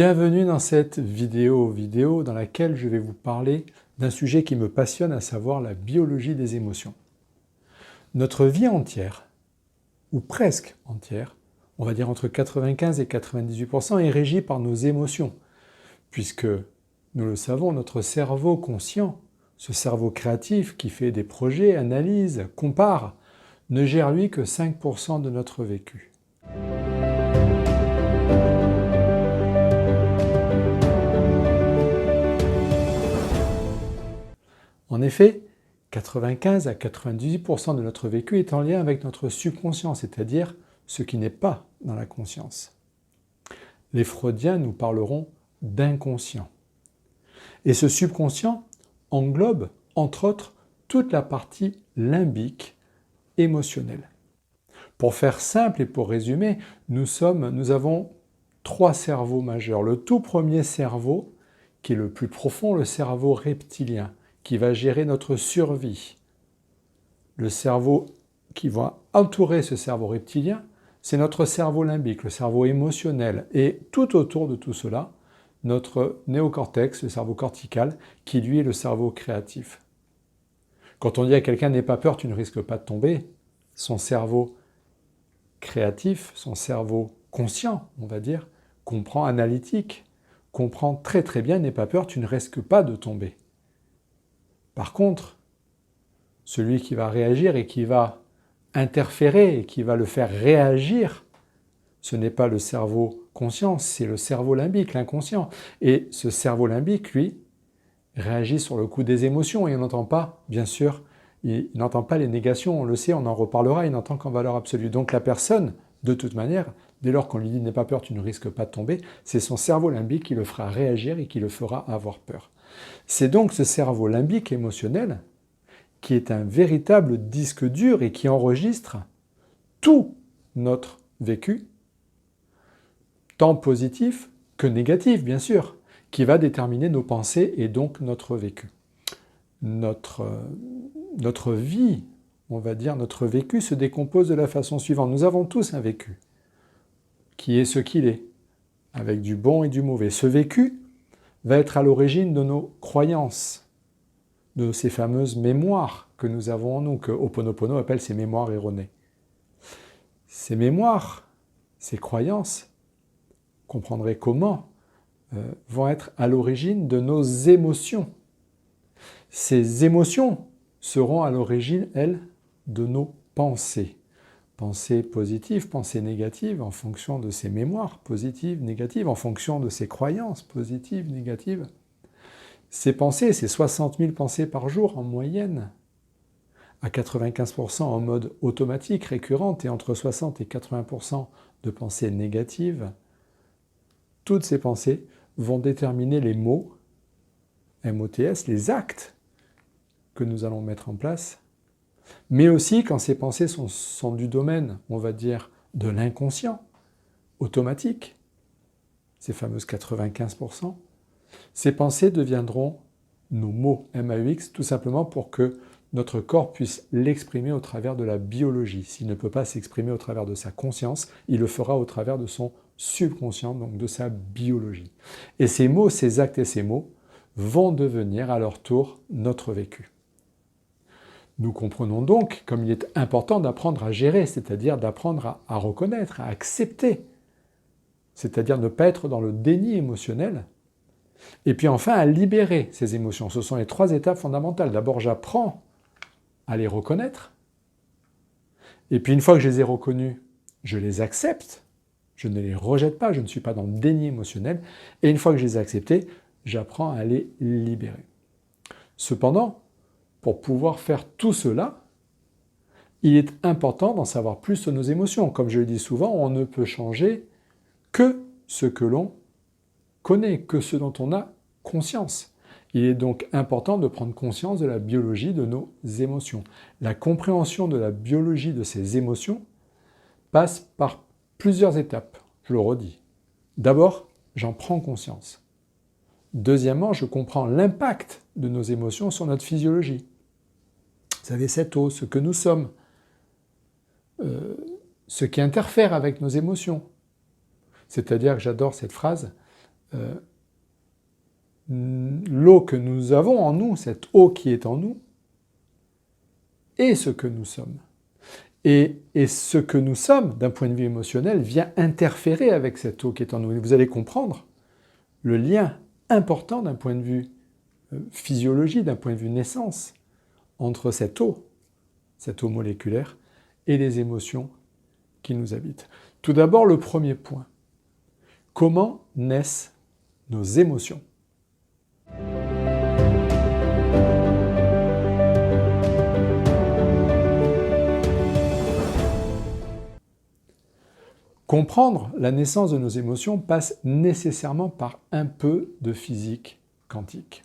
Bienvenue dans cette vidéo dans laquelle je vais vous parler d'un sujet qui me passionne, à savoir la biologie des émotions. Notre vie entière, ou presque entière, on va dire entre 95 et 98%, est régie par nos émotions, puisque, nous le savons, notre cerveau conscient, ce cerveau créatif qui fait des projets, analyse, compare, ne gère lui que 5% de notre vécu. En effet, 95 à 98% de notre vécu est en lien avec notre subconscient, c'est-à-dire ce qui n'est pas dans la conscience. Les Freudiens nous parleront d'inconscient. Et ce subconscient englobe, entre autres, toute la partie limbique émotionnelle. Pour faire simple et pour résumer, nous avons trois cerveaux majeurs. Le tout premier cerveau, qui est le plus profond, le cerveau reptilien, qui va gérer notre survie. Le cerveau qui va entourer ce cerveau reptilien, c'est notre cerveau limbique, le cerveau émotionnel. Et tout autour de tout cela, notre néocortex, le cerveau cortical, qui lui est le cerveau créatif. Quand on dit à quelqu'un « n'aie pas peur, tu ne risques pas de tomber », son cerveau créatif, son cerveau conscient, on va dire, comprend analytique, comprend très très bien « n'aie pas peur, tu ne risques pas de tomber ». Par contre, celui qui va réagir et qui va interférer et qui va le faire réagir, ce n'est pas le cerveau conscient, c'est le cerveau limbique, l'inconscient. Et ce cerveau limbique, lui, réagit sur le coup des émotions et on n'entend pas, bien sûr, il n'entend pas les négations, on le sait, on en reparlera, il n'entend qu'en valeur absolue. Donc la personne, de toute manière, dès lors qu'on lui dit « n'aie pas peur, tu ne risques pas de tomber », c'est son cerveau limbique qui le fera réagir et qui le fera avoir peur. C'est donc ce cerveau limbique émotionnel qui est un véritable disque dur et qui enregistre tout notre vécu, tant positif que négatif, bien sûr, qui va déterminer nos pensées et donc notre vécu. Notre vie, on va dire, notre vécu se décompose de la façon suivante. Nous avons tous un vécu, qui est ce qu'il est, avec du bon et du mauvais. Ce vécu va être à l'origine de nos croyances, de ces fameuses mémoires que nous avons en nous, que Ho'oponopono appelle ces mémoires erronées. Ces mémoires, ces croyances, vous comprendrez comment, vont être à l'origine de nos émotions. Ces émotions seront à l'origine, elles, de nos pensées. Pensées positives, pensées négatives, en fonction de ces mémoires positives, négatives, en fonction de ces croyances positives, négatives. Ces pensées, c'est 60 000 pensées par jour en moyenne, à 95% en mode automatique, récurrente, et entre 60 et 80% de pensées négatives. Toutes ces pensées vont déterminer les mots, MOTS, les actes que nous allons mettre en place, mais aussi quand ces pensées sont du domaine, on va dire, de l'inconscient, automatique, ces fameuses 95%, ces pensées deviendront nos mots, MAUX, tout simplement pour que notre corps puisse l'exprimer au travers de la biologie. S'il ne peut pas s'exprimer au travers de sa conscience, il le fera au travers de son subconscient, donc de sa biologie. Et ces mots, ces actes et ces mots vont devenir à leur tour notre vécu. Nous comprenons donc comme il est important d'apprendre à gérer, c'est-à-dire d'apprendre à reconnaître, à accepter, c'est-à-dire ne pas être dans le déni émotionnel, et puis enfin à libérer ces émotions. Ce sont les trois étapes fondamentales. D'abord, j'apprends à les reconnaître, et puis une fois que je les ai reconnues, je les accepte, je ne les rejette pas, je ne suis pas dans le déni émotionnel, et une fois que je les ai acceptées, j'apprends à les libérer. Cependant, pour pouvoir faire tout cela, il est important d'en savoir plus sur nos émotions. Comme je le dis souvent, on ne peut changer que ce que l'on connaît, que ce dont on a conscience. Il est donc important de prendre conscience de la biologie de nos émotions. La compréhension de la biologie de ces émotions passe par plusieurs étapes, je le redis. D'abord, j'en prends conscience. Deuxièmement, je comprends l'impact de nos émotions sur notre physiologie. Vous savez, cette eau, ce que nous sommes, ce qui interfère avec nos émotions. C'est-à-dire que j'adore cette phrase, l'eau que nous avons en nous, cette eau qui est en nous, est ce que nous sommes. Et ce que nous sommes, d'un point de vue émotionnel, vient interférer avec cette eau qui est en nous. Et vous allez comprendre le lien important d'un point de vue physiologie, d'un point de vue naissance, entre cette eau moléculaire, et les émotions qui nous habitent. Tout d'abord, le premier point. Comment naissent nos émotions ? Comprendre la naissance de nos émotions passe nécessairement par un peu de physique quantique.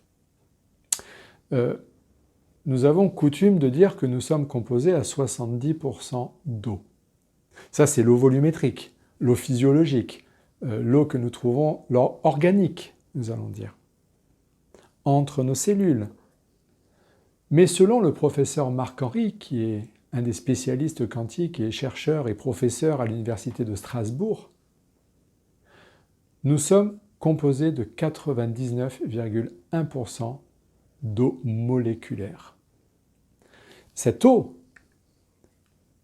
Nous avons coutume de dire que nous sommes composés à 70% d'eau. Ça, c'est l'eau volumétrique, l'eau physiologique, l'eau que nous trouvons, l'eau organique, nous allons dire, entre nos cellules. Mais selon le professeur Marc Henry, qui est un des spécialistes quantiques et chercheur et professeur à l'université de Strasbourg, nous sommes composés de 99,1% d'eau moléculaire. Cette eau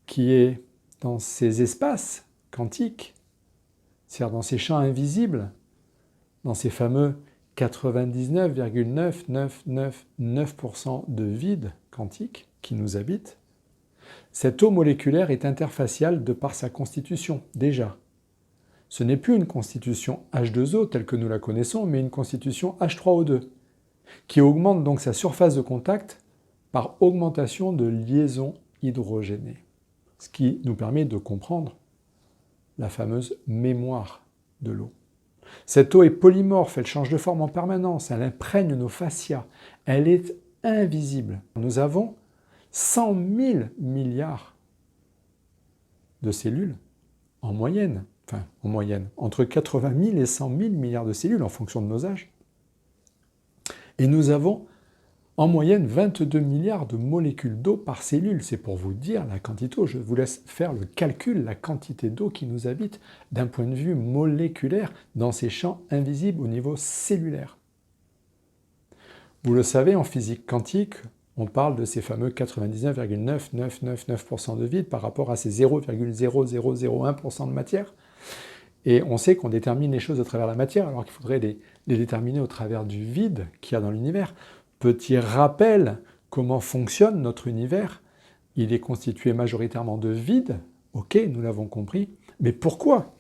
qui est dans ces espaces quantiques, c'est-à-dire dans ces champs invisibles, dans ces fameux 99,9999% de vide quantique qui nous habite, cette eau moléculaire est interfaciale de par sa constitution, déjà. Ce n'est plus une constitution H2O telle que nous la connaissons, mais une constitution H3O2, qui augmente donc sa surface de contact par augmentation de liaisons hydrogénées, ce qui nous permet de comprendre la fameuse mémoire de l'eau. Cette eau est polymorphe, elle change de forme en permanence, elle imprègne nos fascias, elle est invisible. Nous avons 100 000 milliards de cellules en moyenne, entre 80 000 et 100 000 milliards de cellules en fonction de nos âges. Et nous avons en moyenne 22 milliards de molécules d'eau par cellule. C'est pour vous dire la quantité d'eau. Je vous laisse faire le calcul, la quantité d'eau qui nous habite d'un point de vue moléculaire dans ces champs invisibles au niveau cellulaire. Vous le savez, en physique quantique, on parle de ces fameux 99,9999% de vide par rapport à ces 0,0001% de matière. Et on sait qu'on détermine les choses au travers de la matière, alors qu'il faudrait les déterminer au travers du vide qu'il y a dans l'univers. Petit rappel, comment fonctionne notre univers? Il est constitué majoritairement de vide, ok, nous l'avons compris, mais pourquoi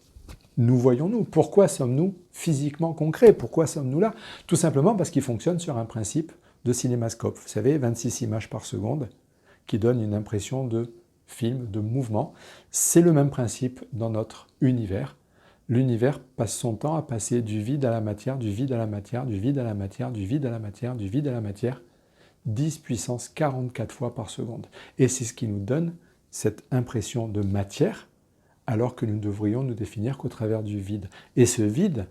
nous voyons-nous? Pourquoi sommes-nous physiquement concrets? Pourquoi sommes-nous là? Tout simplement parce qu'il fonctionne sur un principe de cinémascope. Vous savez, 26 images par seconde, qui donnent une impression de film, de mouvement. C'est le même principe dans notre univers. L'univers passe son temps à passer du vide à la matière, du vide à la matière, du vide à la matière, du vide à la matière, du vide à la matière, 10 puissance 44 fois par seconde. Et c'est ce qui nous donne cette impression de matière, alors que nous devrions nous définir qu'au travers du vide. Et ce vide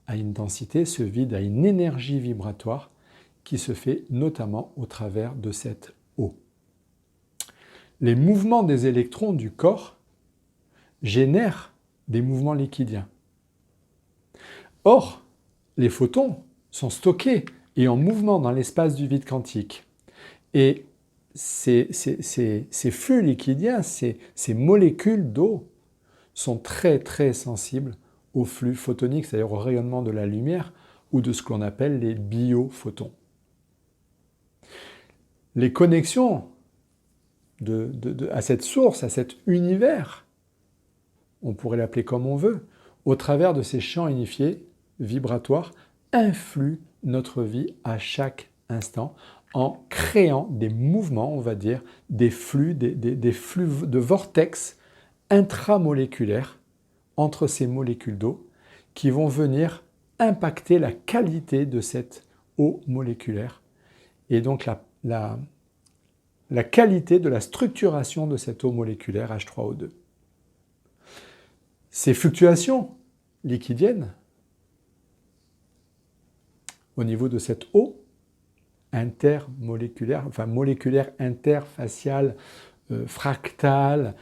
a une densité, ce vide a une énergie vibratoire qui se fait notamment au travers de cette eau. Les mouvements des électrons du corps génèrent des mouvements liquidiens. Or, les photons sont stockés et en mouvement dans l'espace du vide quantique. Et ces flux liquidiens, ces molécules d'eau, sont très très sensibles au flux photonique, c'est-à-dire au rayonnement de la lumière ou de ce qu'on appelle les biophotons. Les connexions à cette source, à cet univers, on pourrait l'appeler comme on veut, au travers de ces champs unifiés vibratoires, influent notre vie à chaque instant en créant des mouvements, on va dire, des flux de vortex intramoléculaires entre ces molécules d'eau qui vont venir impacter la qualité de cette eau moléculaire et donc la qualité de la structuration de cette eau moléculaire H3O2. Ces fluctuations liquidiennes au niveau de cette eau intermoléculaire, moléculaire interfaciale, fractale,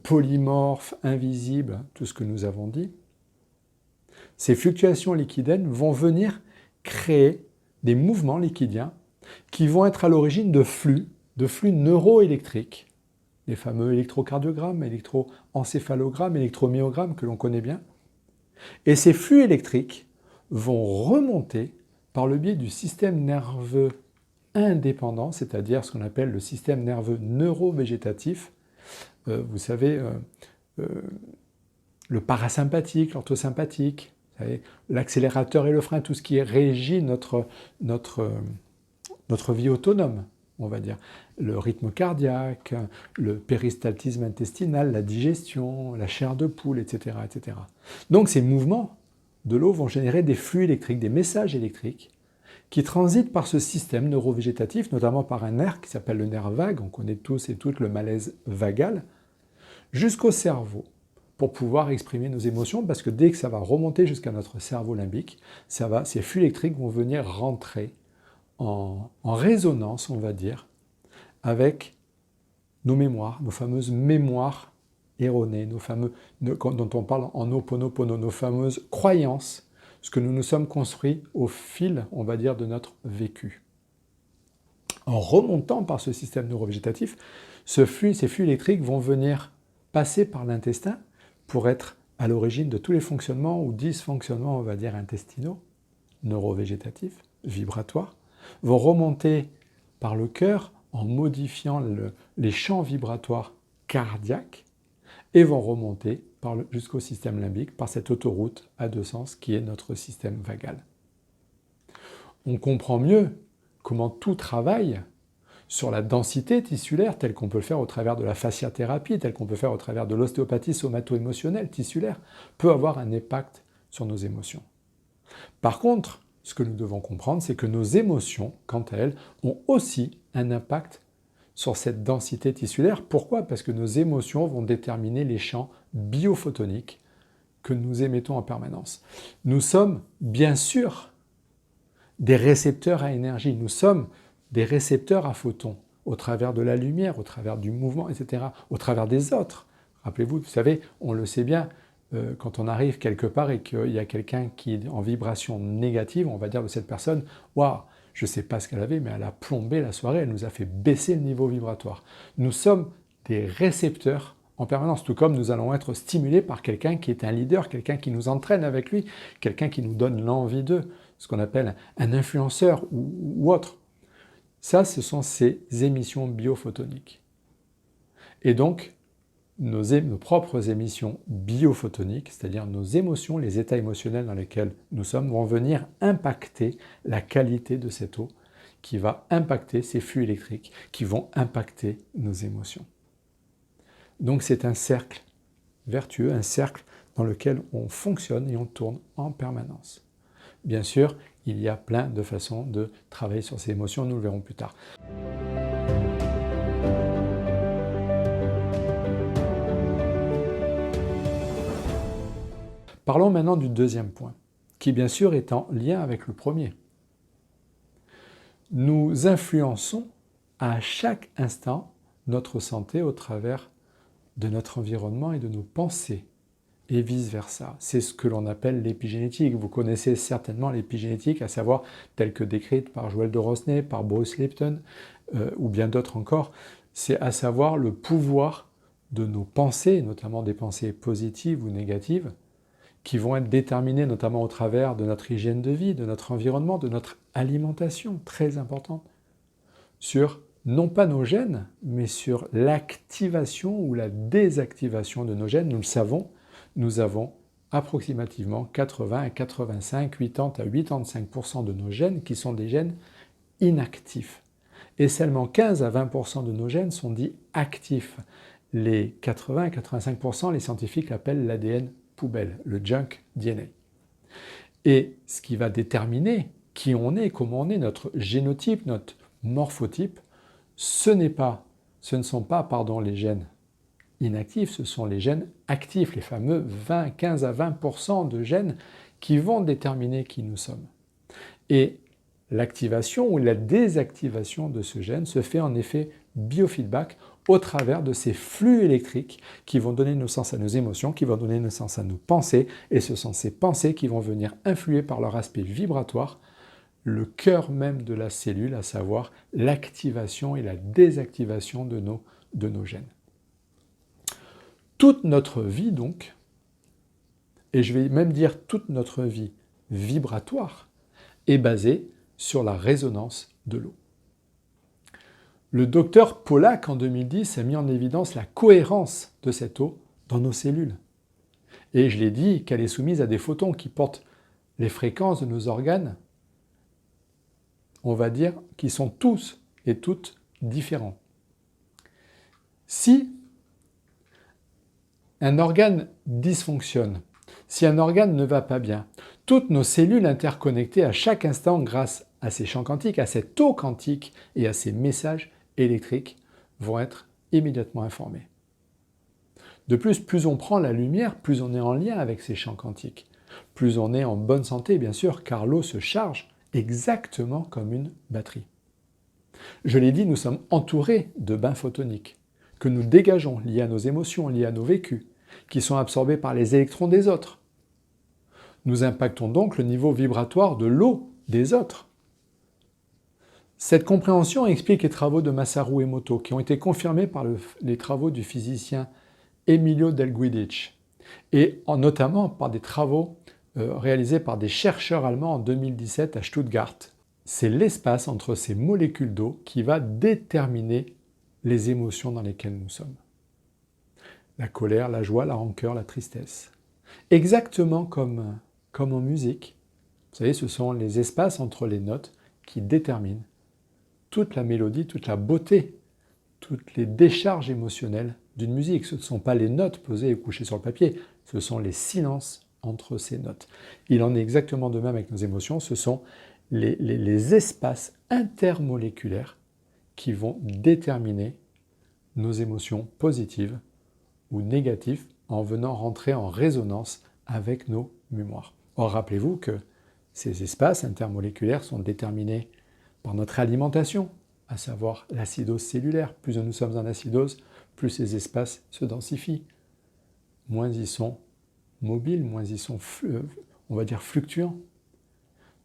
polymorphe, invisible, tout ce que nous avons dit, Ces fluctuations liquidiennes vont venir créer des mouvements liquidiens qui vont être à l'origine de flux neuroélectriques, les fameux électrocardiogrammes, électroencéphalogrammes, électromyogrammes que l'on connaît bien. Et ces flux électriques vont remonter par le biais du système nerveux indépendant, c'est-à-dire ce qu'on appelle le système nerveux neurovégétatif. Vous savez, le parasympathique, l'orthosympathique, l'accélérateur et le frein, tout ce qui régit notre vie autonome, on va dire. Le rythme cardiaque, le péristaltisme intestinal, la digestion, la chair de poule, etc., etc. Donc ces mouvements de l'eau vont générer des flux électriques, des messages électriques qui transitent par ce système neurovégétatif, notamment par un nerf qui s'appelle le nerf vague, on connaît tous et toutes le malaise vagal, jusqu'au cerveau, pour pouvoir exprimer nos émotions, parce que dès que ça va remonter jusqu'à notre cerveau limbique, ces flux électriques vont venir rentrer en résonance, on va dire, avec nos mémoires, nos fameuses mémoires erronées, dont on parle en Ho'oponopono, nos fameuses croyances, ce que nous nous sommes construits au fil, on va dire, de notre vécu. En remontant par ce système neurovégétatif, ces flux électriques vont venir passer par l'intestin pour être à l'origine de tous les fonctionnements ou dysfonctionnements, on va dire, intestinaux, neurovégétatifs, vibratoires, vont remonter par le cœur en modifiant les champs vibratoires cardiaques et vont remonter jusqu'au système limbique par cette autoroute à deux sens qui est notre système vagal. On comprend mieux comment tout travaille sur la densité tissulaire, telle qu'on peut le faire au travers de la fasciathérapie, telle qu'on peut faire au travers de l'ostéopathie somato-émotionnelle tissulaire, peut avoir un impact sur nos émotions. Par contre, ce que nous devons comprendre, c'est que nos émotions, quant à elles, ont aussi un impact sur cette densité tissulaire. Pourquoi ? Parce que nos émotions vont déterminer les champs biophotoniques que nous émettons en permanence. Nous sommes, bien sûr, des récepteurs à énergie. Nous sommes des récepteurs à photons, au travers de la lumière, au travers du mouvement, etc., au travers des autres. Rappelez-vous, vous savez, on le sait bien, quand on arrive quelque part et qu'il y a quelqu'un qui est en vibration négative, on va dire de cette personne, « Waouh, je ne sais pas ce qu'elle avait, mais elle a plombé la soirée, elle nous a fait baisser le niveau vibratoire. » Nous sommes des récepteurs en permanence, tout comme nous allons être stimulés par quelqu'un qui est un leader, quelqu'un qui nous entraîne avec lui, quelqu'un qui nous donne l'envie d'eux, ce qu'on appelle un influenceur ou autre. Ça, ce sont ces émissions biophotoniques. Et donc, nos propres émissions biophotoniques, c'est-à-dire nos émotions, les états émotionnels dans lesquels nous sommes, vont venir impacter la qualité de cette eau, qui va impacter ces flux électriques, qui vont impacter nos émotions. Donc c'est un cercle vertueux, un cercle dans lequel on fonctionne et on tourne en permanence. Bien sûr, il y a plein de façons de travailler sur ces émotions, nous le verrons plus tard. Parlons maintenant du deuxième point, qui bien sûr est en lien avec le premier. Nous influençons à chaque instant notre santé au travers de notre environnement et de nos pensées, et vice-versa. C'est ce que l'on appelle l'épigénétique. Vous connaissez certainement l'épigénétique, à savoir telle que décrite par Joël de Rosnay, par Bruce Lipton, ou bien d'autres encore. C'est à savoir le pouvoir de nos pensées, notamment des pensées positives ou négatives, qui vont être déterminées notamment au travers de notre hygiène de vie, de notre environnement, de notre alimentation, très importante, sur non pas nos gènes, mais sur l'activation ou la désactivation de nos gènes. Nous le savons, nous avons approximativement 80 à 85, 80 à 85% de nos gènes qui sont des gènes inactifs. Et seulement 15 à 20% de nos gènes sont dits actifs. Les 80 à 85%, les scientifiques l'appellent l'ADN poubelle, le junk DNA. Et ce qui va déterminer qui on est, comment on est, notre génotype, notre morphotype, ce ne sont pas les gènes inactifs, ce sont les gènes actifs, les fameux 15 à 20% de gènes qui vont déterminer qui nous sommes. Et l'activation ou la désactivation de ce gène se fait en effet biofeedback au travers de ces flux électriques qui vont donner naissance à nos émotions, qui vont donner naissance à nos pensées, et ce sont ces pensées qui vont venir influer par leur aspect vibratoire le cœur même de la cellule, à savoir l'activation et la désactivation de nos gènes. Toute notre vie donc, et je vais même dire toute notre vie vibratoire, est basée sur la résonance de l'eau. Le docteur Pollack, en 2010, a mis en évidence la cohérence de cette eau dans nos cellules. Et je l'ai dit qu'elle est soumise à des photons qui portent les fréquences de nos organes, on va dire, qui sont tous et toutes différents. Si un organe dysfonctionne, si un organe ne va pas bien, toutes nos cellules interconnectées à chaque instant grâce à ces champs quantiques, à cette eau quantique et à ces messages électriques vont être immédiatement informées. De plus on prend la lumière, plus on est en lien avec ces champs quantiques. Plus on est en bonne santé, bien sûr, car l'eau se charge exactement comme une batterie. Je l'ai dit, nous sommes entourés de bains photoniques que nous dégageons, liés à nos émotions, liés à nos vécus, qui sont absorbés par les électrons des autres. Nous impactons donc le niveau vibratoire de l'eau des autres. Cette compréhension explique les travaux de Masaru Emoto, qui ont été confirmés par les travaux du physicien Emilio Del Guidice, et notamment par des travaux réalisés par des chercheurs allemands en 2017 à Stuttgart. C'est l'espace entre ces molécules d'eau qui va déterminer les émotions dans lesquelles nous sommes. La colère, la joie, la rancœur, la tristesse. Exactement comme en musique. Vous savez, ce sont les espaces entre les notes qui déterminent toute la mélodie, toute la beauté, toutes les décharges émotionnelles d'une musique. Ce ne sont pas les notes posées et couchées sur le papier, ce sont les silences entre ces notes. Il en est exactement de même avec nos émotions, ce sont les espaces intermoléculaires qui vont déterminer nos émotions positives ou négatives en venant rentrer en résonance avec nos mémoires. Or, rappelez-vous que ces espaces intermoléculaires sont déterminés par notre alimentation, à savoir l'acidose cellulaire. Plus nous sommes en acidose, plus ces espaces se densifient. Moins ils sont mobiles, moins ils sont, on va dire, fluctuants.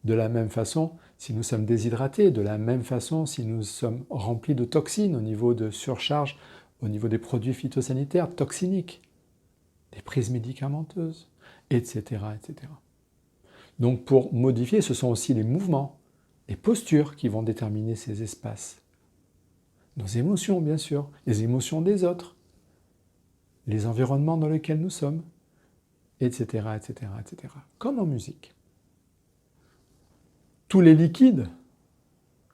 De la même façon, si nous sommes déshydratés, de la même façon, si nous sommes remplis de toxines au niveau de surcharge, au niveau des produits phytosanitaires toxiniques, des prises médicamenteuses, etc., etc. Donc pour modifier, ce sont aussi les mouvements, les postures qui vont déterminer ces espaces. Nos émotions, bien sûr, les émotions des autres, les environnements dans lesquels nous sommes, etc., etc., etc. Comme en musique. Tous les liquides,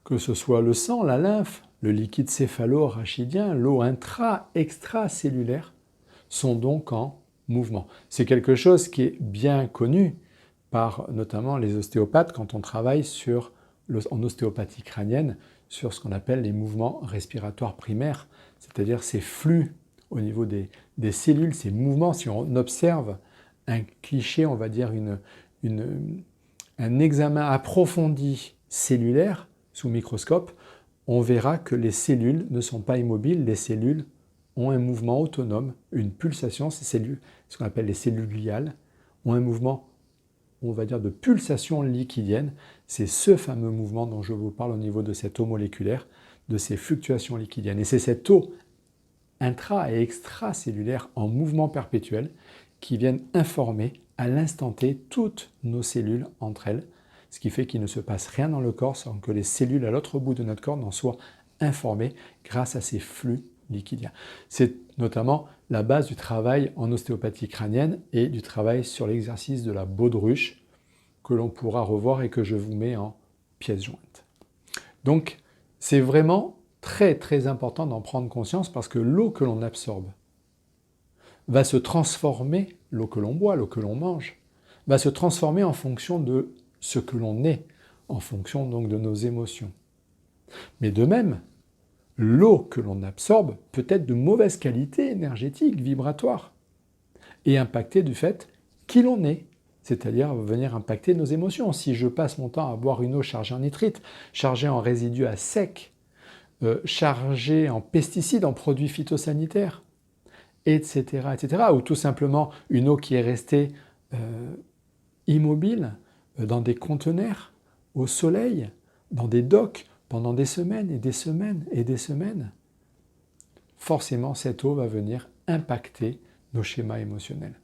que ce soit le sang, la lymphe, le liquide céphalo-rachidien, l'eau extracellulaire, sont donc en mouvement. C'est quelque chose qui est bien connu par notamment les ostéopathes quand on travaille en ostéopathie crânienne sur ce qu'on appelle les mouvements respiratoires primaires, c'est-à-dire ces flux au niveau des cellules, ces mouvements. Si on observe un cliché, on va dire un examen approfondi cellulaire sous microscope, on verra que les cellules ne sont pas immobiles, les cellules ont un mouvement autonome, une pulsation. Ces cellules, ce qu'on appelle les cellules gliales, ont un mouvement, on va dire, de pulsation liquidienne. C'est ce fameux mouvement dont je vous parle au niveau de cette eau moléculaire, de ces fluctuations liquidiennes. Et c'est cette eau intra- et extracellulaire en mouvement perpétuel qui viennent informer à l'instant T toutes nos cellules entre elles, ce qui fait qu'il ne se passe rien dans le corps sans que les cellules à l'autre bout de notre corps n'en soient informées grâce à ces flux liquidiens. C'est notamment la base du travail en ostéopathie crânienne et du travail sur l'exercice de la baudruche que l'on pourra revoir et que je vous mets en pièce jointe. Donc, c'est vraiment très très important d'en prendre conscience parce que l'eau que l'on absorbe va se transformer, l'eau que l'on boit, l'eau que l'on mange, va se transformer en fonction de ce que l'on est, en fonction donc de nos émotions. Mais de même, l'eau que l'on absorbe peut être de mauvaise qualité énergétique, vibratoire, et impacter du fait qui l'on est, c'est-à-dire venir impacter nos émotions. Si je passe mon temps à boire une eau chargée en nitrite, chargée en résidus à sec, chargée en pesticides, en produits phytosanitaires, etc., etc. Ou tout simplement une eau qui est restée immobile dans des conteneurs, au soleil, dans des docks, pendant des semaines et des semaines et des semaines. Forcément, cette eau va venir impacter nos schémas émotionnels.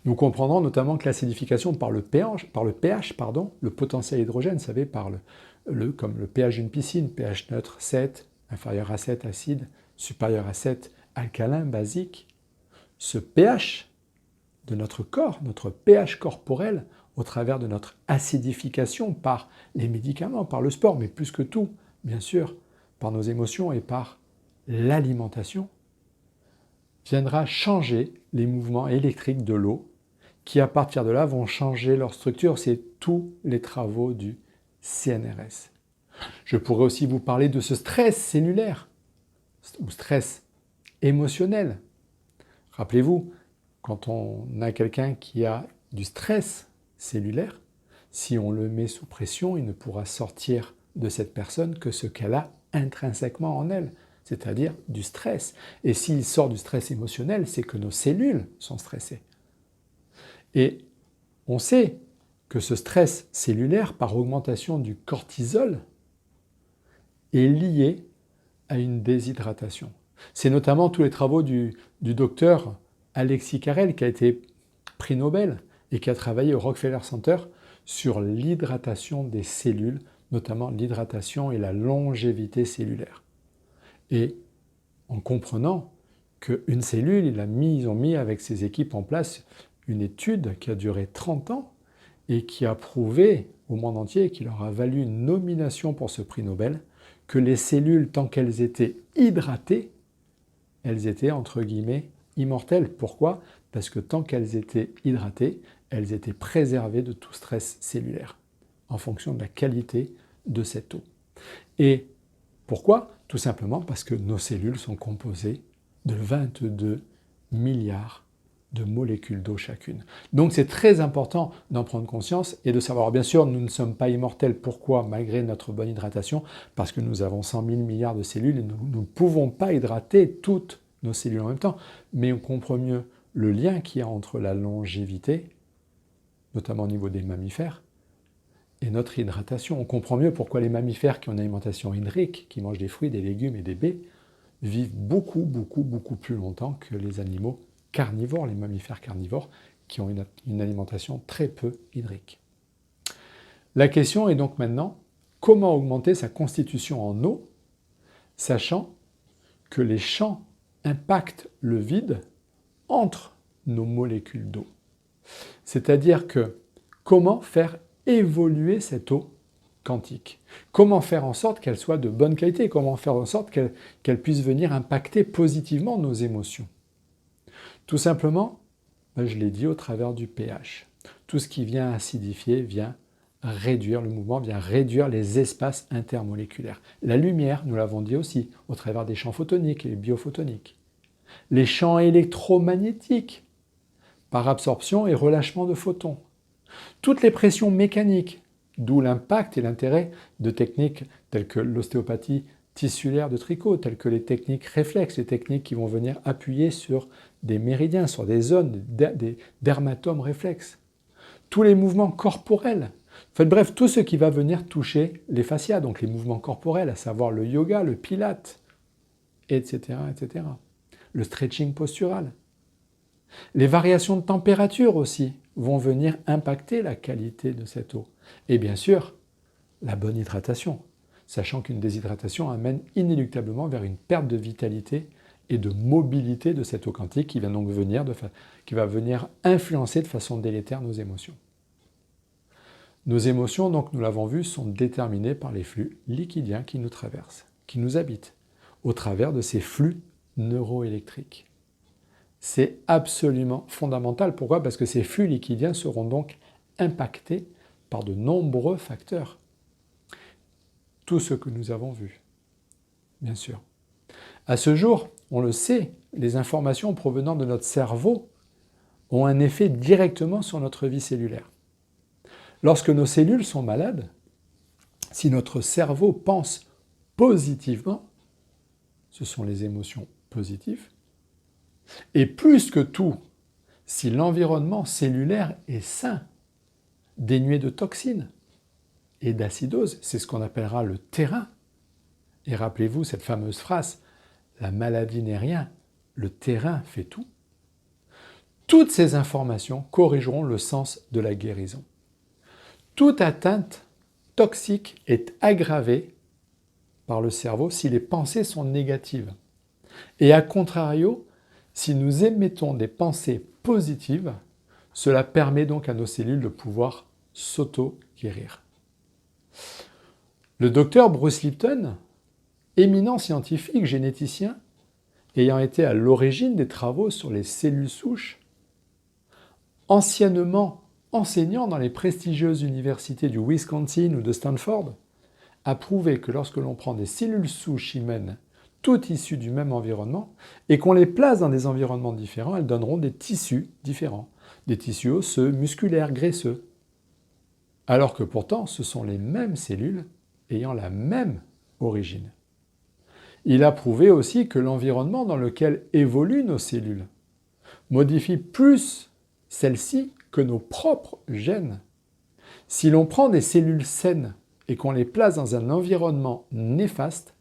Nous comprendrons notamment que l'acidification par le pH, le potentiel hydrogène, vous savez, comme le pH d'une piscine, pH neutre 7, inférieur à 7 acide, supérieur à 7 alcalin, basique, ce pH de notre corps, notre pH corporel, au travers de notre acidification par les médicaments, par le sport, mais plus que tout, bien sûr, par nos émotions et par l'alimentation, viendra changer les mouvements électriques de l'eau qui, à partir de là, vont changer leur structure. C'est tous les travaux du CNRS. Je pourrais aussi vous parler de ce stress cellulaire ou stress émotionnel. Rappelez-vous, quand on a quelqu'un qui a du stress cellulaire, si on le met sous pression, il ne pourra sortir de cette personne que ce qu'elle a intrinsèquement en elle, c'est-à-dire du stress. Et s'il sort du stress émotionnel, c'est que nos cellules sont stressées. Et on sait que ce stress cellulaire, par augmentation du cortisol, est lié à une déshydratation. C'est notamment tous les travaux du docteur Alexis Carrel, qui a été prix Nobel et qui a travaillé au Rockefeller Center sur l'hydratation des cellules, notamment l'hydratation et la longévité cellulaire. Et en comprenant qu'une cellule, ils ont mis avec ses équipes en place une étude qui a duré 30 ans et qui a prouvé au monde entier, et qui leur a valu une nomination pour ce prix Nobel, que les cellules, tant qu'elles étaient hydratées, elles étaient entre guillemets immortelles. Pourquoi ? Parce que tant qu'elles étaient hydratées, elles étaient préservées de tout stress cellulaire, en fonction de la qualité de cette eau. Et pourquoi ? Tout simplement parce que nos cellules sont composées de 22 milliards de molécules d'eau chacune. Donc c'est très important d'en prendre conscience et de savoir. Alors bien sûr, nous ne sommes pas immortels. Pourquoi ? Malgré notre bonne hydratation, parce que nous avons 100 000 milliards de cellules et nous ne pouvons pas hydrater toutes nos cellules en même temps. Mais on comprend mieux le lien qu'il y a entre la longévité, notamment au niveau des mammifères, et notre hydratation. On comprend mieux pourquoi les mammifères qui ont une alimentation hydrique, qui mangent des fruits, des légumes et des baies, vivent beaucoup plus longtemps que les animaux carnivores, les mammifères carnivores, qui ont une alimentation très peu hydrique. La question est donc maintenant, comment augmenter sa constitution en eau, sachant que les champs impactent le vide entre nos molécules d'eau. C'est-à-dire que comment faire évoluer cette eau quantique. Comment faire en sorte qu'elle soit de bonne qualité, comment faire en sorte qu'elle puisse venir impacter positivement nos émotions. Tout simplement, je l'ai dit, au travers du pH. Tout ce qui vient acidifier vient réduire le mouvement, vient réduire les espaces intermoléculaires. La lumière, nous l'avons dit aussi, au travers des champs photoniques et biophotoniques. Les champs électromagnétiques, par absorption et relâchement de photons. Toutes les pressions mécaniques, d'où l'impact et l'intérêt de techniques telles que l'ostéopathie tissulaire de tricot, telles que les techniques réflexes, les techniques qui vont venir appuyer sur des méridiens, sur des zones, des dermatomes réflexes. Tous les mouvements corporels. Bref, tout ce qui va venir toucher les fascias, donc les mouvements corporels, à savoir le yoga, le pilate, etc., etc. Le stretching postural. Les variations de température aussi vont venir impacter la qualité de cette eau. Et bien sûr, la bonne hydratation, sachant qu'une déshydratation amène inéluctablement vers une perte de vitalité et de mobilité de cette eau quantique qui va donc venir influencer de façon délétère nos émotions. Nos émotions, donc nous l'avons vu, sont déterminées par les flux liquidiens qui nous traversent, qui nous habitent, au travers de ces flux neuroélectriques. C'est absolument fondamental. Pourquoi ? Parce que ces flux liquidiens seront donc impactés par de nombreux facteurs. Tout ce que nous avons vu, bien sûr. À ce jour, on le sait, les informations provenant de notre cerveau ont un effet directement sur notre vie cellulaire. Lorsque nos cellules sont malades, si notre cerveau pense positivement, ce sont les émotions positives, et plus que tout, si l'environnement cellulaire est sain, dénué de toxines et d'acidose, c'est ce qu'on appellera le terrain. Et rappelez-vous cette fameuse phrase, la maladie n'est rien, le terrain fait tout. Toutes ces informations corrigeront le sens de la guérison. Toute atteinte toxique est aggravée par le cerveau si les pensées sont négatives. Et à contrario, si nous émettons des pensées positives, cela permet donc à nos cellules de pouvoir s'auto-guérir. Le docteur Bruce Lipton, éminent scientifique généticien, ayant été à l'origine des travaux sur les cellules souches, anciennement enseignant dans les prestigieuses universités du Wisconsin ou de Stanford, a prouvé que lorsque l'on prend des cellules souches humaines, toutes issues du même environnement, et qu'on les place dans des environnements différents, elles donneront des tissus différents, des tissus osseux, musculaires, graisseux. Alors que pourtant, ce sont les mêmes cellules ayant la même origine. Il a prouvé aussi que l'environnement dans lequel évoluent nos cellules modifie plus celles-ci que nos propres gènes. Si l'on prend des cellules saines et qu'on les place dans un environnement néfaste,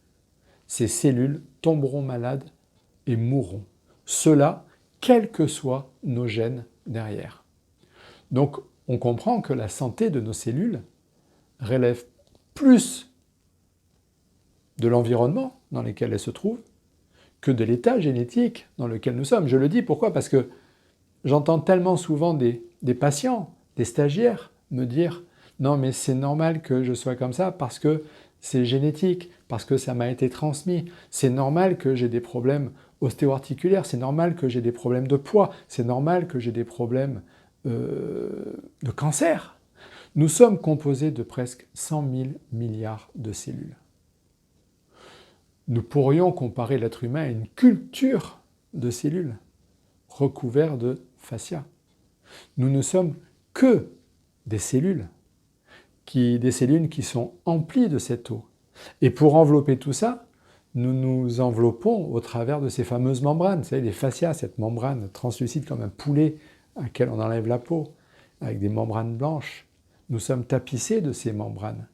ces cellules tomberont malades et mourront. Cela, quels que soient nos gènes derrière. Donc, on comprend que la santé de nos cellules relève plus de l'environnement dans lequel elles se trouvent que de l'état génétique dans lequel nous sommes. Je le dis, pourquoi? Parce que j'entends tellement souvent des patients, des stagiaires me dire « Non, mais c'est normal que je sois comme ça parce que c'est génétique, parce que ça m'a été transmis. C'est normal que j'ai des problèmes ostéo-articulaires, c'est normal que j'ai des problèmes de poids, c'est normal que j'ai des problèmes de cancer. » Nous sommes composés de presque 100 000 milliards de cellules. Nous pourrions comparer l'être humain à une culture de cellules recouvertes de fascia. Nous ne sommes que des cellules qui sont emplies de cette eau. Et pour envelopper tout ça, nous nous enveloppons au travers de ces fameuses membranes. Vous savez, les fascias, cette membrane translucide comme un poulet à laquelle on enlève la peau, avec des membranes blanches. Nous sommes tapissés de ces membranes.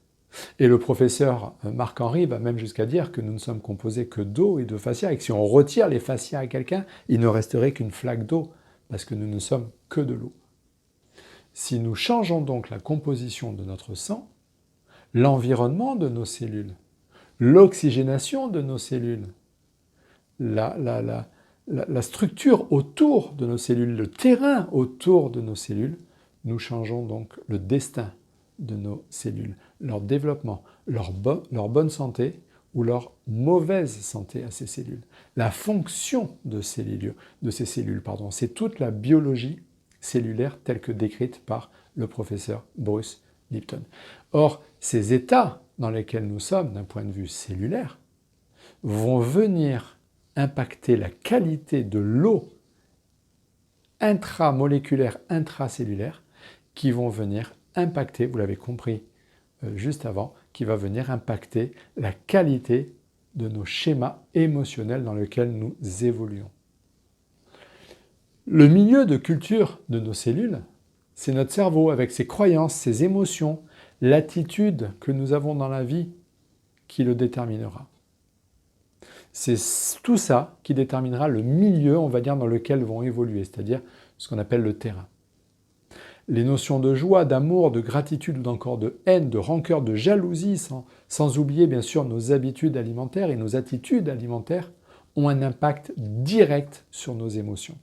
Et le professeur Marc-Henri va même jusqu'à dire que nous ne sommes composés que d'eau et de fascia, et que si on retire les fascias à quelqu'un, il ne resterait qu'une flaque d'eau, parce que nous ne sommes que de l'eau. Si nous changeons donc la composition de notre sang, l'environnement de nos cellules, l'oxygénation de nos cellules, la structure autour de nos cellules, le terrain autour de nos cellules, nous changeons donc le destin de nos cellules, leur développement, leur bonne santé ou leur mauvaise santé à ces cellules. La fonction de ces cellules, c'est toute la biologie cellulaire telle que décrite par le professeur Bruce Lipton. Or, ces états dans lesquels nous sommes, d'un point de vue cellulaire, vont venir impacter la qualité de l'eau intramoléculaire, intracellulaire, qui vont venir impacter, vous l'avez compris juste avant, qui va venir impacter la qualité de nos schémas émotionnels dans lesquels nous évoluons. Le milieu de culture de nos cellules, c'est notre cerveau avec ses croyances, ses émotions, l'attitude que nous avons dans la vie qui le déterminera. C'est tout ça qui déterminera le milieu, on va dire, dans lequel vont évoluer, c'est-à-dire ce qu'on appelle le terrain. Les notions de joie, d'amour, de gratitude ou encore de haine, de rancœur, de jalousie, sans oublier bien sûr nos habitudes alimentaires et nos attitudes alimentaires, ont un impact direct sur nos émotions.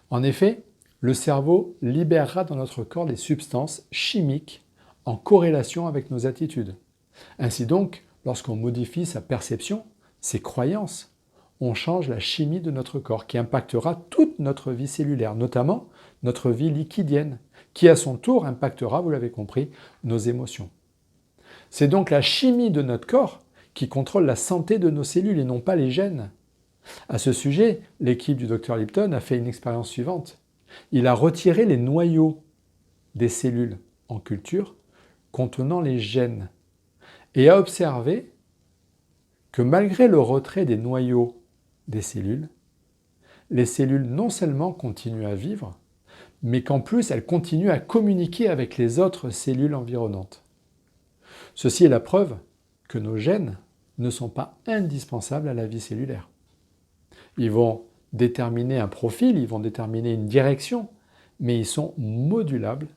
En effet, le cerveau libérera dans notre corps des substances chimiques en corrélation avec nos attitudes. Ainsi donc, lorsqu'on modifie sa perception, ses croyances, on change la chimie de notre corps qui impactera toute notre vie cellulaire, notamment notre vie liquidienne, qui à son tour impactera, vous l'avez compris, nos émotions. C'est donc la chimie de notre corps qui contrôle la santé de nos cellules et non pas les gènes. À ce sujet, l'équipe du Dr Lipton a fait une expérience suivante. Il a retiré les noyaux des cellules en culture contenant les gènes et a observé que malgré le retrait des noyaux des cellules, les cellules non seulement continuent à vivre, mais qu'en plus elles continuent à communiquer avec les autres cellules environnantes. Ceci est la preuve que nos gènes ne sont pas indispensables à la vie cellulaire. Ils vont déterminer un profil, ils vont déterminer une direction, mais ils sont modulables,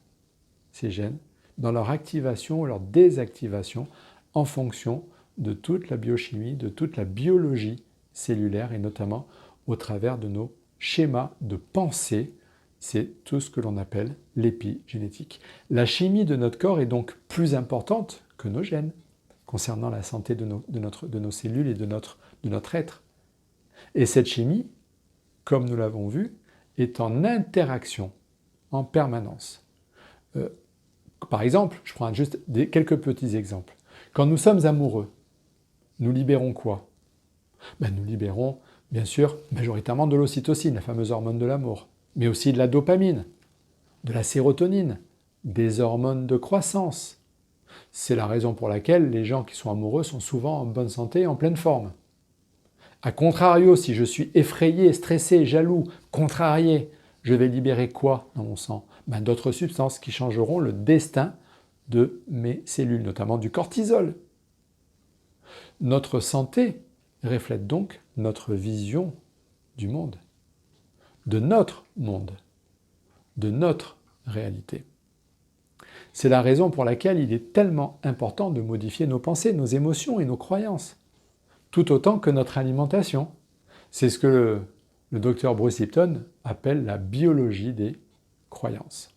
ces gènes, dans leur activation ou leur désactivation en fonction de toute la biochimie, de toute la biologie cellulaire et notamment au travers de nos schémas de pensée. C'est tout ce que l'on appelle l'épigénétique. La chimie de notre corps est donc plus importante que nos gènes concernant la santé de nos cellules et de notre être. Et cette chimie, comme nous l'avons vu, est en interaction en permanence. Par exemple, je prends juste quelques petits exemples. Quand nous sommes amoureux, nous libérons quoi? Nous libérons, bien sûr, majoritairement de l'ocytocine, la fameuse hormone de l'amour, mais aussi de la dopamine, de la sérotonine, des hormones de croissance. C'est la raison pour laquelle les gens qui sont amoureux sont souvent en bonne santé et en pleine forme. A contrario, si je suis effrayé, stressé, jaloux, contrarié, je vais libérer quoi dans mon sang? D'autres substances qui changeront le destin de mes cellules, notamment du cortisol. Notre santé reflète donc notre vision du monde, de notre réalité. C'est la raison pour laquelle il est tellement important de modifier nos pensées, nos émotions et nos croyances, tout autant que notre alimentation. C'est ce que le docteur Bruce Lipton appelle la biologie des croyances.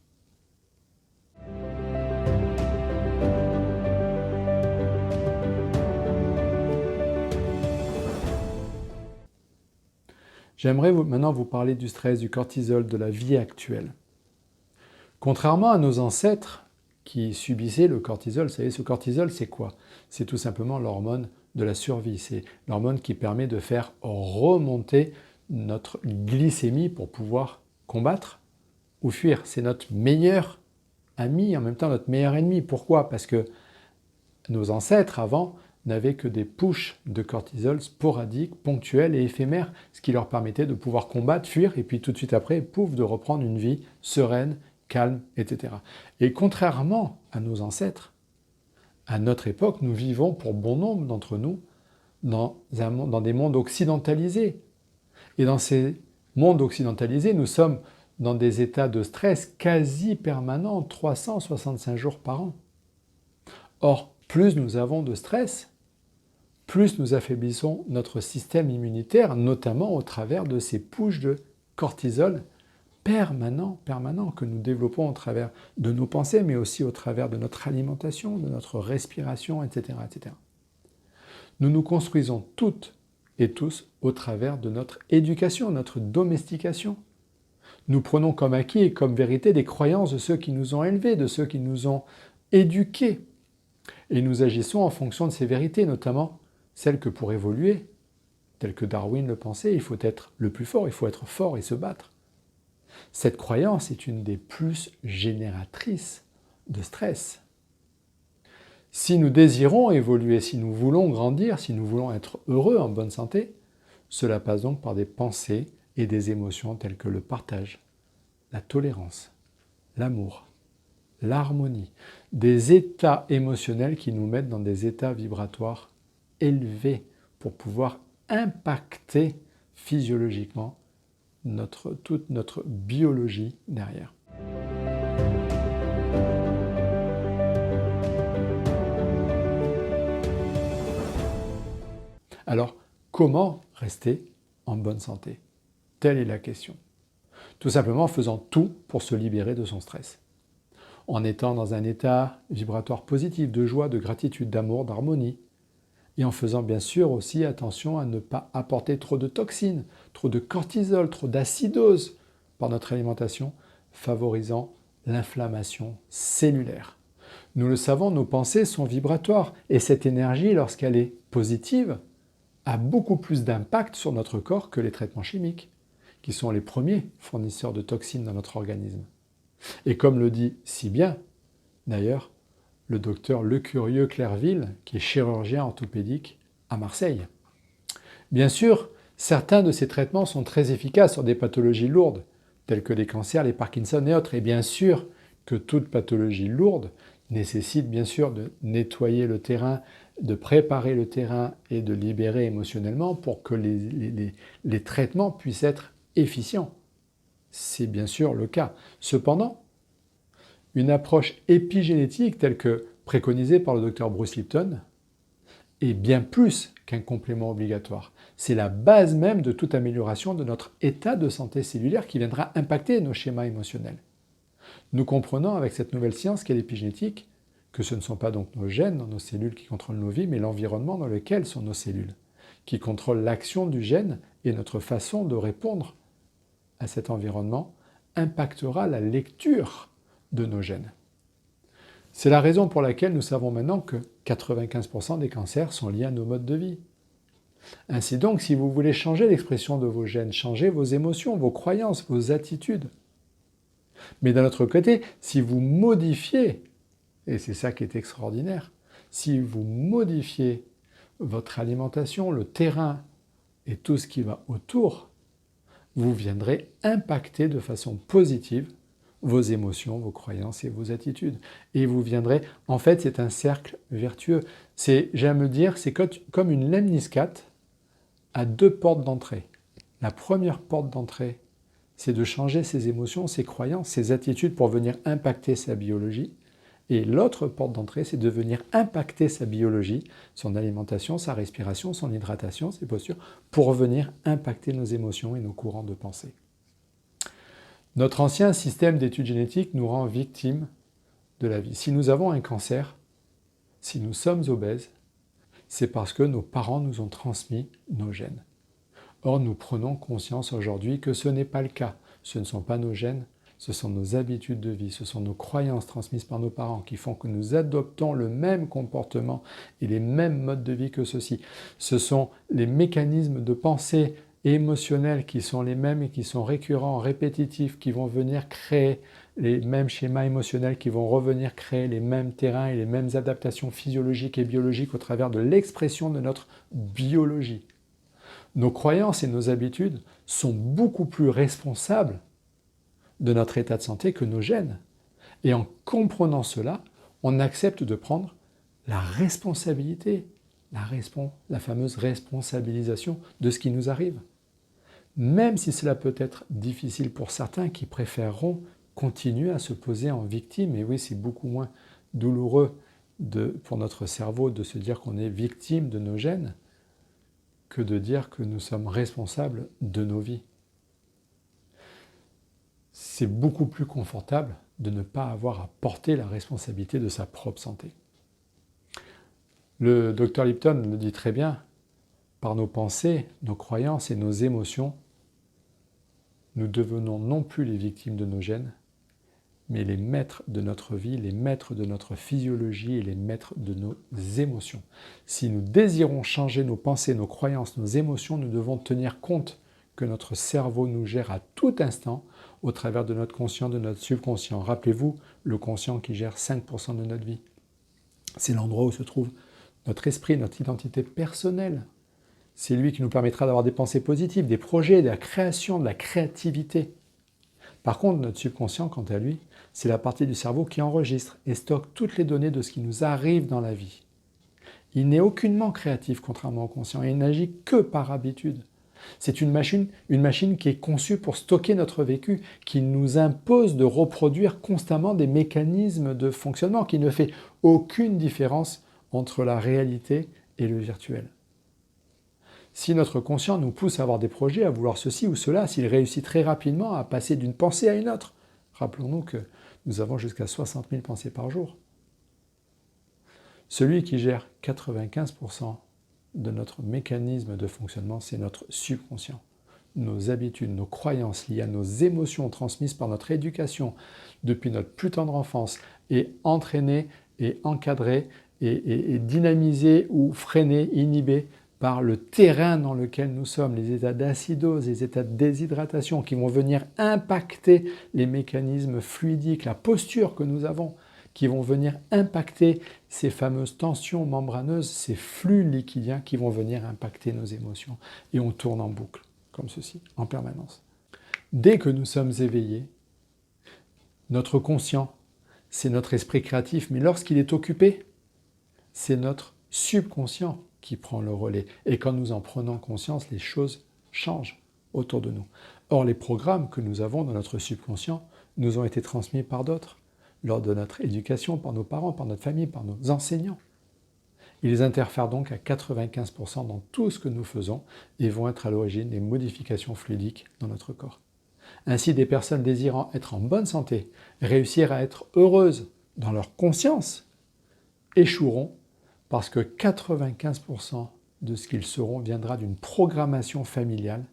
J'aimerais maintenant vous parler du stress, du cortisol, de la vie actuelle. Contrairement à nos ancêtres qui subissaient le cortisol, vous savez, ce cortisol, c'est quoi? C'est tout simplement l'hormone de la survie. C'est l'hormone qui permet de faire remonter notre glycémie pour pouvoir combattre ou fuir. C'est notre meilleur ami, en même temps notre meilleur ennemi. Pourquoi? Parce que nos ancêtres, avant, n'avaient que des pushs de cortisol sporadiques, ponctuels et éphémères, ce qui leur permettait de pouvoir combattre, fuir, et puis tout de suite après, pouf, de reprendre une vie sereine, calme, etc. Et contrairement à nos ancêtres, à notre époque, nous vivons pour bon nombre d'entre nous dans des mondes occidentalisés. Et dans ces mondes occidentalisés, nous sommes dans des états de stress quasi permanents, 365 jours par an. Or, plus nous avons de stress, plus nous affaiblissons notre système immunitaire, notamment au travers de ces pushs de cortisol permanents que nous développons au travers de nos pensées, mais aussi au travers de notre alimentation, de notre respiration, etc., etc. Nous nous construisons toutes et tous au travers de notre éducation, notre domestication. Nous prenons comme acquis et comme vérité des croyances de ceux qui nous ont élevés, de ceux qui nous ont éduqués. Et nous agissons en fonction de ces vérités, notamment celles que pour évoluer, telles que Darwin le pensait, il faut être le plus fort, il faut être fort et se battre. Cette croyance est une des plus génératrices de stress. Si nous désirons évoluer, si nous voulons grandir, si nous voulons être heureux, en bonne santé, cela passe donc par des pensées et des émotions telles que le partage, la tolérance, l'amour, l'harmonie, des états émotionnels qui nous mettent dans des états vibratoires élevés pour pouvoir impacter physiologiquement toute notre biologie derrière. Alors, comment rester en bonne santé? Telle est la question. Tout simplement en faisant tout pour se libérer de son stress. En étant dans un état vibratoire positif, de joie, de gratitude, d'amour, d'harmonie. Et en faisant bien sûr aussi attention à ne pas apporter trop de toxines, trop de cortisol, trop d'acidose par notre alimentation, favorisant l'inflammation cellulaire. Nous le savons, nos pensées sont vibratoires et cette énergie, lorsqu'elle est positive, a beaucoup plus d'impact sur notre corps que les traitements chimiques, qui sont les premiers fournisseurs de toxines dans notre organisme. Et comme le dit si bien, d'ailleurs, le docteur Lecurieux Clerville, qui est chirurgien orthopédique à Marseille. Bien sûr, certains de ces traitements sont très efficaces sur des pathologies lourdes, telles que les cancers, les Parkinson et autres. Et bien sûr que toute pathologie lourde nécessite bien sûr de nettoyer le terrain, de préparer le terrain et de libérer émotionnellement pour que les traitements puissent être efficients. C'est bien sûr le cas. Cependant, une approche épigénétique telle que préconisée par le docteur Bruce Lipton est bien plus qu'un complément obligatoire. C'est la base même de toute amélioration de notre état de santé cellulaire qui viendra impacter nos schémas émotionnels. Nous comprenons avec cette nouvelle science qu'est l'épigénétique que ce ne sont pas donc nos gènes dans nos cellules qui contrôlent nos vies, mais l'environnement dans lequel sont nos cellules, qui contrôle l'action du gène et notre façon de répondre à cet environnement impactera la lecture de nos gènes. C'est la raison pour laquelle nous savons maintenant que 95% des cancers sont liés à nos modes de vie. Ainsi donc, si vous voulez changer l'expression de vos gènes, changez vos émotions, vos croyances, vos attitudes. Mais d'un autre côté, si vous modifiez, et c'est ça qui est extraordinaire, si vous modifiez votre alimentation, le terrain et tout ce qui va autour, vous viendrez impacter de façon positive vos émotions, vos croyances et vos attitudes. Et vous viendrez, en fait, c'est un cercle vertueux. J'aime le dire, c'est comme une lemniscate à deux portes d'entrée. La première porte d'entrée, c'est de changer ses émotions, ses croyances, ses attitudes pour venir impacter sa biologie. Et l'autre porte d'entrée, c'est de venir impacter sa biologie, son alimentation, sa respiration, son hydratation, ses postures, pour venir impacter nos émotions et nos courants de pensée. Notre ancien système d'études génétiques nous rend victimes de la vie. Si nous avons un cancer, si nous sommes obèses, c'est parce que nos parents nous ont transmis nos gènes. Or, nous prenons conscience aujourd'hui que ce n'est pas le cas. Ce ne sont pas nos gènes, ce sont nos habitudes de vie, ce sont nos croyances transmises par nos parents qui font que nous adoptons le même comportement et les mêmes modes de vie que ceux-ci. Ce sont les mécanismes de pensée émotionnels qui sont les mêmes et qui sont récurrents, répétitifs, qui vont venir créer les mêmes schémas émotionnels, qui vont revenir créer les mêmes terrains et les mêmes adaptations physiologiques et biologiques au travers de l'expression de notre biologie. Nos croyances et nos habitudes sont beaucoup plus responsables de notre état de santé que nos gènes. Et en comprenant cela, on accepte de prendre la responsabilité, la fameuse responsabilisation de ce qui nous arrive. Même si cela peut être difficile pour certains qui préféreront continuer à se poser en victime, et oui, c'est beaucoup moins douloureux pour notre cerveau de se dire qu'on est victime de nos gènes que de dire que nous sommes responsables de nos vies. C'est beaucoup plus confortable de ne pas avoir à porter la responsabilité de sa propre santé. Le docteur Lipton le dit très bien, par nos pensées, nos croyances et nos émotions, nous devenons non plus les victimes de nos gènes, mais les maîtres de notre vie, les maîtres de notre physiologie et les maîtres de nos émotions. Si nous désirons changer nos pensées, nos croyances, nos émotions, nous devons tenir compte que notre cerveau nous gère à tout instant au travers de notre conscient, de notre subconscient. Rappelez-vous, le conscient qui gère 5% de notre vie. C'est l'endroit où se trouve notre esprit, notre identité personnelle. C'est lui qui nous permettra d'avoir des pensées positives, des projets, de la création, de la créativité. Par contre, notre subconscient, quant à lui, c'est la partie du cerveau qui enregistre et stocke toutes les données de ce qui nous arrive dans la vie. Il n'est aucunement créatif, contrairement au conscient, et il n'agit que par habitude. C'est une machine qui est conçue pour stocker notre vécu, qui nous impose de reproduire constamment des mécanismes de fonctionnement, qui ne fait aucune différence entre la réalité et le virtuel. Si notre conscient nous pousse à avoir des projets, à vouloir ceci ou cela, s'il réussit très rapidement à passer d'une pensée à une autre, rappelons-nous que nous avons jusqu'à 60 000 pensées par jour. Celui qui gère 95% de notre mécanisme de fonctionnement, c'est notre subconscient. Nos habitudes, nos croyances liées à nos émotions transmises par notre éducation depuis notre plus tendre enfance et entraînées et encadrées et dynamisées ou freinées, inhibées par le terrain dans lequel nous sommes, les états d'acidose, les états de déshydratation qui vont venir impacter les mécanismes fluidiques, la posture que nous avons, qui vont venir impacter ces fameuses tensions membraneuses, ces flux liquidiens qui vont venir impacter nos émotions. Et on tourne en boucle, comme ceci, en permanence. Dès que nous sommes éveillés, notre conscient, c'est notre esprit créatif, mais lorsqu'il est occupé, c'est notre subconscient qui prend le relais. Et quand nous en prenons conscience, les choses changent autour de nous. Or, les programmes que nous avons dans notre subconscient nous ont été transmis par d'autres, lors de notre éducation, par nos parents, par notre famille, par nos enseignants. Ils interfèrent donc à 95% dans tout ce que nous faisons et vont être à l'origine des modifications fluidiques dans notre corps. Ainsi, des personnes désirant être en bonne santé, réussir à être heureuses dans leur conscience, échoueront parce que 95% de ce qu'ils seront viendra d'une programmation familiale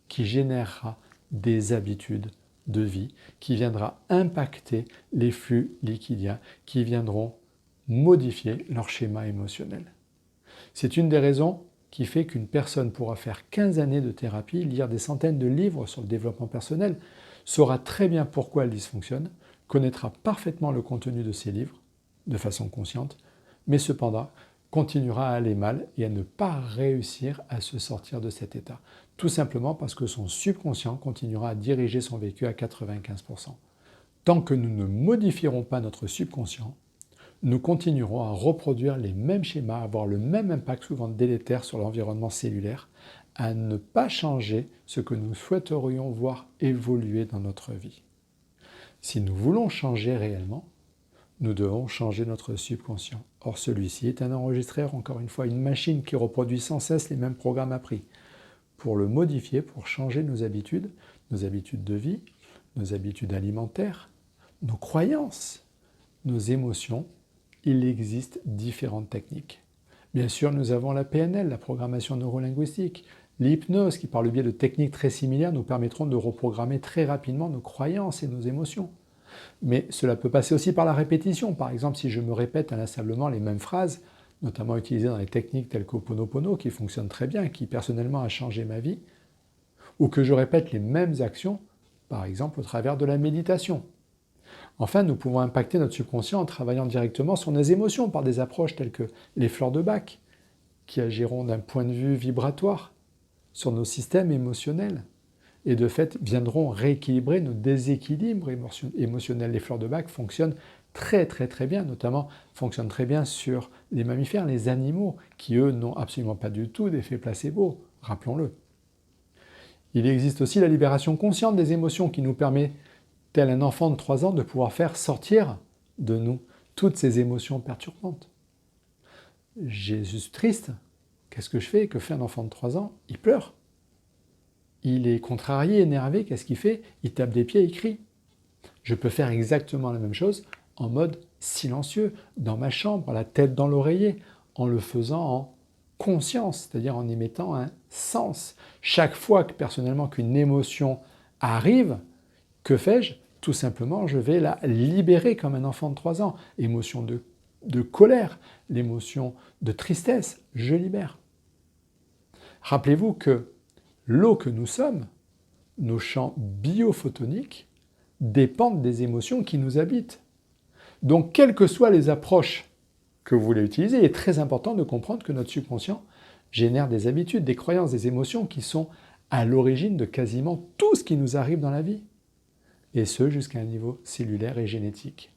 qui générera des habitudes de vie, qui viendra impacter les flux liquidiens, qui viendront modifier leur schéma émotionnel. C'est une des raisons qui fait qu'une personne pourra faire 15 années de thérapie, lire des centaines de livres sur le développement personnel, saura très bien pourquoi elle dysfonctionne, connaîtra parfaitement le contenu de ses livres, de façon consciente, mais cependant continuera à aller mal et à ne pas réussir à se sortir de cet état. Tout simplement parce que son subconscient continuera à diriger son vécu à 95%. Tant que nous ne modifierons pas notre subconscient, nous continuerons à reproduire les mêmes schémas, à avoir le même impact souvent délétère sur l'environnement cellulaire, à ne pas changer ce que nous souhaiterions voir évoluer dans notre vie. Si nous voulons changer réellement, nous devons changer notre subconscient. Or, celui-ci est un enregistreur, encore une fois, une machine qui reproduit sans cesse les mêmes programmes appris. Pour le modifier, pour changer nos habitudes de vie, nos habitudes alimentaires, nos croyances, nos émotions, il existe différentes techniques. Bien sûr, nous avons la PNL, la programmation neurolinguistique, l'hypnose qui, par le biais de techniques très similaires, nous permettront de reprogrammer très rapidement nos croyances et nos émotions. Mais cela peut passer aussi par la répétition. Par exemple, si je me répète inlassablement les mêmes phrases, notamment utilisées dans les techniques telles qu'Ho'oponopono, qui fonctionnent très bien, qui personnellement a changé ma vie, ou que je répète les mêmes actions, par exemple au travers de la méditation. Enfin, nous pouvons impacter notre subconscient en travaillant directement sur nos émotions par des approches telles que les fleurs de Bach, qui agiront d'un point de vue vibratoire sur nos systèmes émotionnels et de fait viendront rééquilibrer nos déséquilibres émotionnels. Les fleurs de Bach fonctionnent très bien, notamment fonctionnent très bien sur les mammifères, les animaux, qui eux n'ont absolument pas du tout d'effet placebo, rappelons-le. Il existe aussi la libération consciente des émotions qui nous permet, tel un enfant de 3 ans, de pouvoir faire sortir de nous toutes ces émotions perturbantes. Jésus est triste, qu'est-ce que je fais? Que fait un enfant de 3 ans? Il pleure. Il est contrarié, énervé, qu'est-ce qu'il fait? Il tape des pieds, il crie. Je peux faire exactement la même chose en mode silencieux, dans ma chambre, la tête dans l'oreiller, en le faisant en conscience, c'est-à-dire en y mettant un sens. Chaque fois que personnellement qu'une émotion arrive, que fais-je? Tout simplement, je vais la libérer comme un enfant de 3 ans. Émotion de colère, l'émotion de tristesse, je libère. Rappelez-vous que l'eau que nous sommes, nos champs biophotoniques, dépendent des émotions qui nous habitent. Donc, quelles que soient les approches que vous voulez utiliser, il est très important de comprendre que notre subconscient génère des habitudes, des croyances, des émotions qui sont à l'origine de quasiment tout ce qui nous arrive dans la vie. Et ce, jusqu'à un niveau cellulaire et génétique.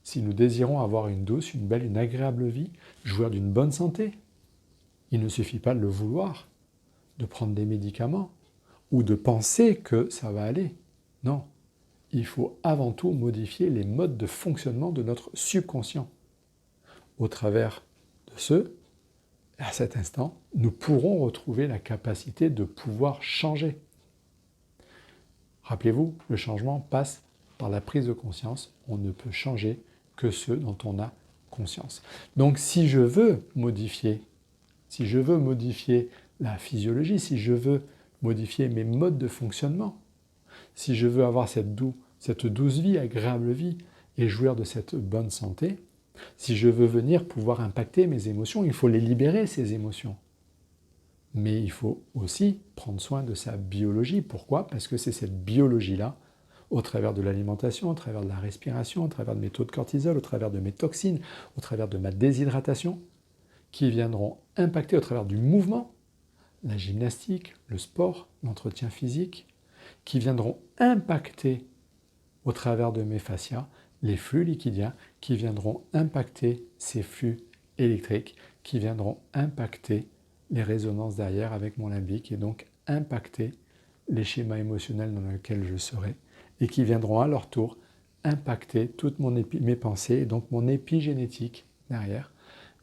Si nous désirons avoir une douce, une belle, une agréable vie, jouir d'une bonne santé, il ne suffit pas de le vouloir, de prendre des médicaments ou de penser que ça va aller. Non, il faut avant tout modifier les modes de fonctionnement de notre subconscient. Au travers de ce, à cet instant, nous pourrons retrouver la capacité de pouvoir changer. Rappelez-vous, le changement passe par la prise de conscience. On ne peut changer que ce dont on a conscience. Donc si je veux modifier la physiologie, si je veux modifier mes modes de fonctionnement, si je veux avoir cette douce vie, agréable vie, et jouir de cette bonne santé, si je veux venir pouvoir impacter mes émotions, il faut les libérer, ces émotions. Mais il faut aussi prendre soin de sa biologie. Pourquoi? Parce que c'est cette biologie-là, au travers de l'alimentation, au travers de la respiration, au travers de mes taux de cortisol, au travers de mes toxines, au travers de ma déshydratation, qui viendront impacter au travers du mouvement, la gymnastique, le sport, l'entretien physique, qui viendront impacter au travers de mes fascias les flux liquidiens, qui viendront impacter ces flux électriques, qui viendront impacter les résonances derrière avec mon limbique et donc impacter les schémas émotionnels dans lesquels je serai et qui viendront à leur tour impacter toutes mes pensées et donc mon épigénétique derrière,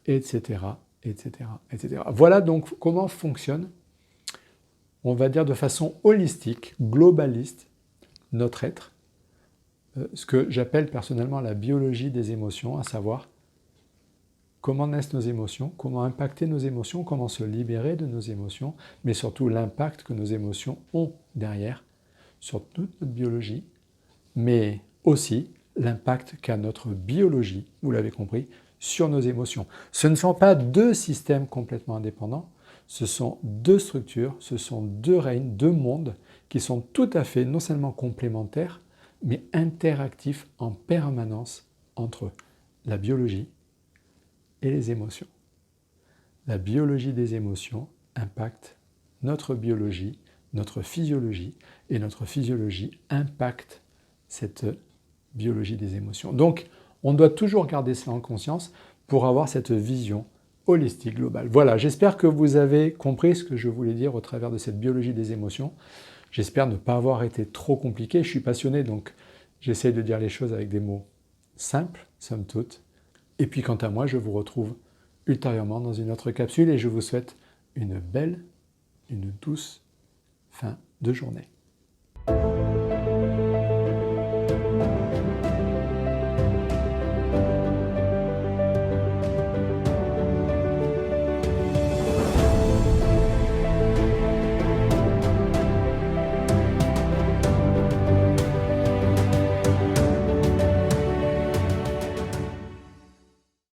etc., etc., etc. Voilà donc comment fonctionne, on va dire de façon holistique, globaliste, notre être, ce que j'appelle personnellement la biologie des émotions, à savoir comment naissent nos émotions, comment impacter nos émotions, comment se libérer de nos émotions, mais surtout l'impact que nos émotions ont derrière sur toute notre biologie, mais aussi l'impact qu'a notre biologie, vous l'avez compris, sur nos émotions. Ce ne sont pas deux systèmes complètement indépendants, ce sont deux structures, ce sont deux règnes, deux mondes qui sont tout à fait non seulement complémentaires, mais interactifs en permanence entre eux. La biologie et les émotions. La biologie des émotions impacte notre biologie, notre physiologie, et notre physiologie impacte cette biologie des émotions. Donc, on doit toujours garder cela en conscience pour avoir cette vision holistique globale. Voilà, j'espère que vous avez compris ce que je voulais dire au travers de cette biologie des émotions. J'espère ne pas avoir été trop compliqué. Je suis passionné, donc j'essaie de dire les choses avec des mots simples, somme toute. Et puis quant à moi, je vous retrouve ultérieurement dans une autre capsule et je vous souhaite une belle, une douce fin de journée.